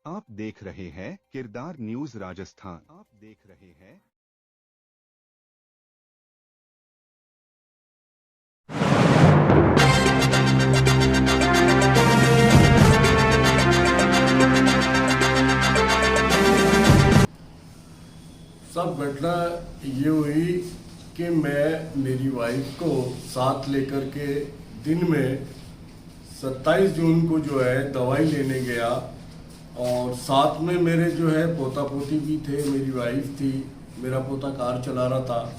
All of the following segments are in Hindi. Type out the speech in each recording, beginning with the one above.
आप देख रहे हैं किरदार न्यूज राजस्थान। आप देख रहे हैं सब घटना ये हुई कि मैं मेरी वाइफ को साथ लेकर के दिन में 27 जून को जो है दवाई लेने गया और साथ में मेरे जो है पोता पोती भी थे, मेरी वाइफ थी, मेरा पोता कार चला रहा था।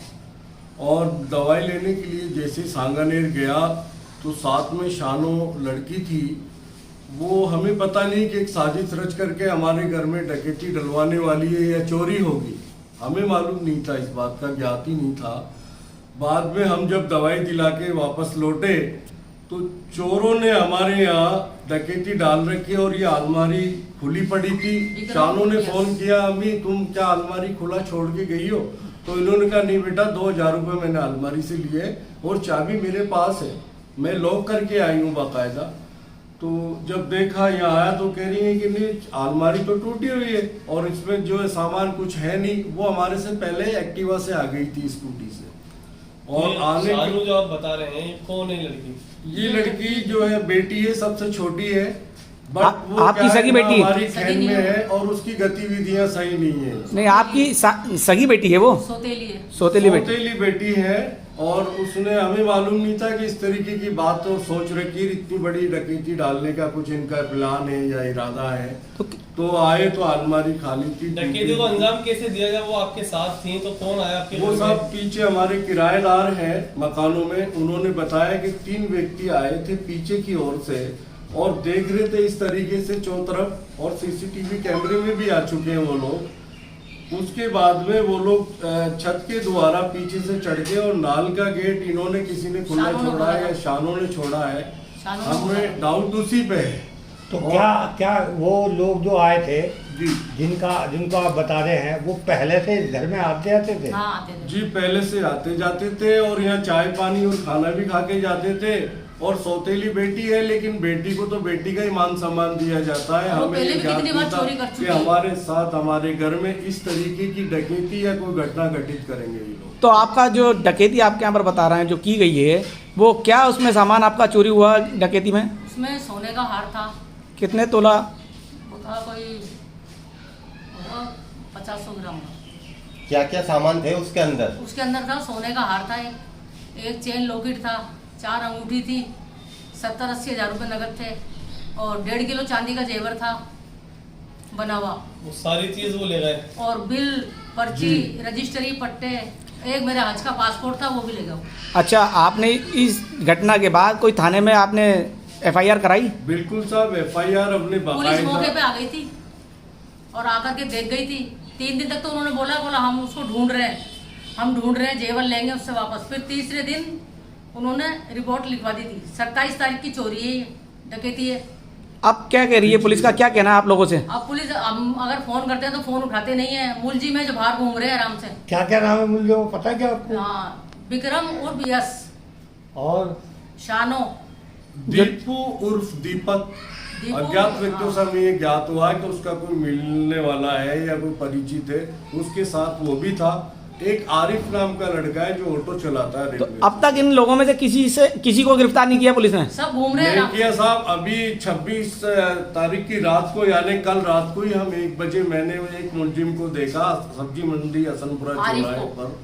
और दवाई लेने के लिए जैसे सांगानेर गया तो साथ में शानो लड़की थी। वो हमें पता नहीं कि एक साजिश रच करके हमारे घर में डकैती डलवाने वाली है या चोरी होगी, हमें मालूम नहीं था, इस बात का ज्ञात ही नहीं था। बाद में हम जब दवाई दिला के वापस लौटे तो चोरों ने हमारे यहाँ डकैती डाल रखी और ये अलमारी खुली पड़ी थी। शानों ने फोन किया, अम्मी तुम क्या अलमारी खुला छोड़ के गई हो? तो इन्होंने कहा नहीं बेटा, 2000 रुपये मैंने अलमारी से लिए और चाबी मेरे पास है, मैं लॉक करके आई हूँ बाकायदा। तो जब देखा यहाँ आया तो कह रही है कि नहीं, अलमारी तो टूटी हुई है और इसमें जो है सामान कुछ है नहीं। वो हमारे से पहले एक्टिवा से आ गई थी, स्कूटी से। और आने शानू जो आप बता रहे हैं कौन है लड़की? ये लड़की जो है बेटी है, सबसे छोटी है, बट वो आपकी क्या है सगी ना, बेटी है? हमारी खैर में है और उसकी गतिविधियां सही नहीं है। नहीं, आपकी सगी बेटी है वो? सोतेली है। सोतेली बेटी। सौतेली बेटी है और उसने, हमें मालूम नहीं था कि इस तरीके की बात और सोच रखी, इतनी बड़ी डकैती डालने का कुछ इनका प्लान है या इरादा है। तो आए तो अलमारी खाली थी। डकैती को अंजाम कैसे दिया गया? वो आपके साथ थी तो कौन आया आपके वो घर में? सब पीछे हमारे किराएदार हैं मकानों में, उन्होंने बताया कि 3 व्यक्ति आए थे पीछे की ओर से और देख रहे थे इस तरीके से चौतरफ, और सीसीटीवी कैमरे में भी आ चुके हैं वो लोग। उसके बाद में वो लोग छत के द्वारा पीछे से चढ़ के और नाल का गेट इन्होंने किसी ने खुला छोड़ा है या शानों ने छोड़ा है, हमें डाउट उसी पे है। तो क्या वो लोग जो आए थे जी जिनको आप बता रहे हैं वो पहले से इस घर में आते जाते थे? हाँ, आते थे। जी, पहले से आते जाते थे और यहाँ चाय पानी और खाना भी खा के जाते थे। और सौतेली बेटी है, लेकिन बेटी को तो बेटी का ही मान सम्मान दिया जाता है। वो हमें पहले भी ज्ञात कितनी नहीं बार था चोरी कर कि चुकी है। हमारे साथ हमारे घर में इस तरीके की डकैती या कोई घटना घटित करेंगे ये लोग। तो आपका जो डकैती आपके यहाँ पर बता रहे हैं जो की गई है, वो क्या उसमें सामान आपका चोरी हुआ डकैती में? उसमें सोने का हार था। कितने तोला? वो था कोई 50-100 ग्राम का। क्या क्या सामान थे उसके अंदर? उसके अंदर था सोने का हार था, एक चेन लॉकेट था, 4 अंगूठी थी, 70-80 हज़ार रुपये नगद थे और 1.5 किलो चांदी का जेवर था बना हुआ। वो सारी चीज वो ले गए? और बिल, पर्ची, रजिस्ट्री, पट्टे, एक मेरे हज का पासपोर्ट था वो भी ले गया। अच्छा, आपने इस घटना के बाद कोई थाने में आपने FIR कराई? बिल्कुल साहब, FIR अपने पुलिस मौके पे बाकायदा। आ गई थी और आकर के देख गई थी। 3 दिन तक तो उन्होंने बोला हम उसको ढूंढ रहे हैं, जेवर लेंगे उससे वापस। फिर तीसरे दिन उन्होंने रिपोर्ट लिखवा दी थी। 27 तारीख की चोरी है, डकैती है। अब क्या कह रही है पुलिस? का क्या कहना है आप लोगों से? अब पुलिस, हम अगर फोन करते हैं तो फोन उठाते नहीं है। मुलजी में जो बाहर घूम रहे हैं आराम से। क्या क्या नाम है मुझे वो पता है क्या आपको? हाँ, विक्रम और BS, और शानो, दीपू उर्फ दीपक। दीपू, अज्ञात व्यक्तियों से हाँ। हमें ये ज्ञात हुआ है कि उसका कोई मिलने वाला है या कोई परिचित है, उसके साथ वो भी था। एक आरिफ नाम का लड़का है जो ऑटो चलाता है तो रेलवे। अब तक इन लोगों में से किसी को गिरफ्तार नहीं किया पुलिस ने? सब घूम रहे हैं नहीं आराम किया से। साहब। अभी 26 तारीख की रात को, यानी कल रात को ही हम 1 बजे मैंने एक मुलजिम को देखा सब्जी मंडी हसनपुरा आरिफ चौराहे को। पर,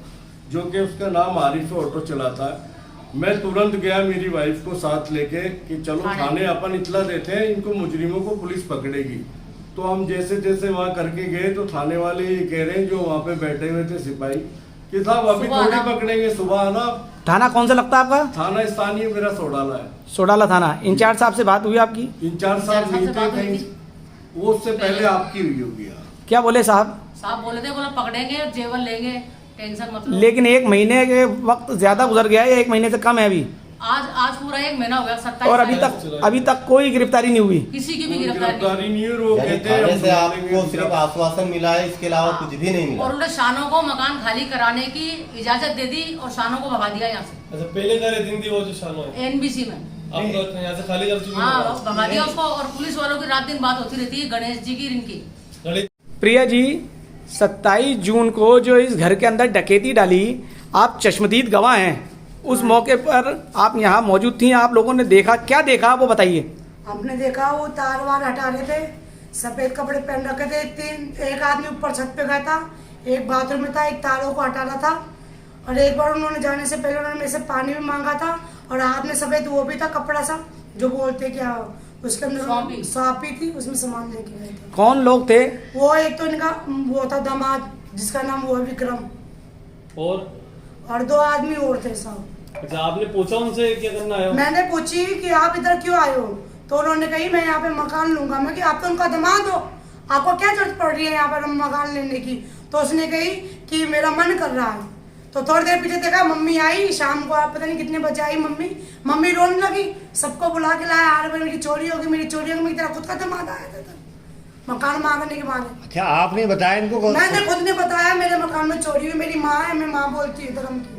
जो कि उसका नाम आरिफ है, ऑटो चलाता है। मैं तुरंत गया मेरी वाइफ को साथ लेके कि चलो थाने अपन इतला देते हैं, इनको मुजरिमों को पुलिस पकड़ेगी। तो हम जैसे जैसे वहाँ करके गए तो थाने वाले ये कह रहे हैं जो वहाँ पे बैठे हुए थे सिपाही कि साहब अभी सुबह थोड़ी आना। पकड़ेंगे, सुबह आना। थाना कौन सा लगता है आपका? थाना स्थानीय मेरा सोडाला है। सोडाला थाना। इंचार्ज साहब से बात हुई आपकी? इंचार्ज साहब इंचार्ज नहीं साहब से बात थे हुई कहीं, थी। वो उससे पहले आपकी हुई होगी यहाँ। क्या बोले साहब? साहब बोले थे, बोला पकड़ेंगे, जेवर लेंगे, टेंशन मत लो। लेकिन 1 महीने के वक्त ज्यादा गुजर गया है, 1 महीने से कम है अभी। आज पूरा 1 महीना हो गया। 27 और अभी तक कोई गिरफ्तारी नहीं हुई। किसी की भी कोई गिरफ्तारी नहीं। गिरफ्तारी नहीं है। वो यानी कहते हैं थाने हम से बुला आपको लेंगे। सिर्फ आश्वासन मिला है, इसके अलावा कुछ भी नहीं और मिला? उन्होंने शानों को मकान खाली कराने की इजाजत दे दी और शानों को भगा दिया यहाँ से। अच्छा, पहले करे दिन थी वो जो शानू है? NBC में आपको यहाँ से खाली कर चुकी हाँ है। भगा दिया उसको। और पुलिस वालों की रात दिन बात होती रहती है, गणेश जी की इनकी। ललित प्रिया जी, 27 जून को जो इस घर के अंदर डकैती डाली, आप चश्मदीद गवाह हैं, उस मौके पर आप यहाँ मौजूद थी, आप लोगों ने देखा, क्या देखा वो बताइए। हमने देखा वो तार वार हटा रहे थे, सफेद कपड़े पहन रखे थे, एक आदमी ऊपर छत पे गया था, एक बाथरूम में था, एक तारों को हटा रहा था, और एक बार उन्होंने जाने से पहले उन्होंने मेरे से पानी भी मांगा था, और हाथ में सफेद वो भी था कपड़ा सा, जो बोलते क्या उसके अंदर सौंपी थी, उसमें सामान लेके गए थे। कौन लोग थे? वो एक तो इनका वो था दामाद, जिसका नाम वो है विक्रम, और 2 आदमी और थे साहब। अच्छा, आपने पूछा उनसे क्या करना है? मैंने पूछी कि आप इधर क्यों आए हो, तो उन्होंने कही मैं यहाँ पे मकान लूंगा। मैं कि आप तो उनका दामाद हो, आपको क्या जरूरत पड़ रही है यहाँ पर मकान लेने की? तो उसने कही कि मेरा मन कर रहा है। तो थोड़ी देर पीछे देखा मम्मी आई, शाम को आप पता नहीं कितने बजे आई मम्मी रोने लगी, सबको बुला के लाया, यार मेरी चोरी होगी, मेरी चोरी होगी। तेरा खुद का दामाद आया था मकान मांगने के बाद। अच्छा, आपने बताया इनको? मैंने खुद ने बताया मेरे मकान में चोरी हुई, मेरी माँ है, मैं माँ बोलती हूँ धर्म की,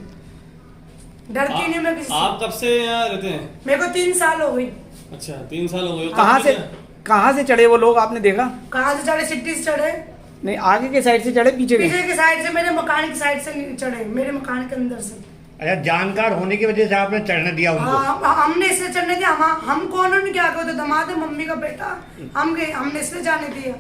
डरती नहीं मैं किसी। आप कब से यहाँ रहते हैं? मेरे को 3 साल हो गई। अच्छा, 3 साल हो गए। कहाँ से चढ़े वो लोग, आपने देखा? कहाँ से चढ़े? सिटी से चढ़े। नहीं, आगे के साइड से चढ़े, पीछे की साइड से, मेरे मकान की साइड से नहीं चढ़े, मेरे मकान के अंदर से। अच्छा, जानकार होने की वजह से आपने चढ़ने दिया उनको? हाँ, हमने इसलिए चढ़ने दिया, हम कौन है क्या कहते, दामाद है, मम्मी का बेटा, हमने इसलिए जाने दिया।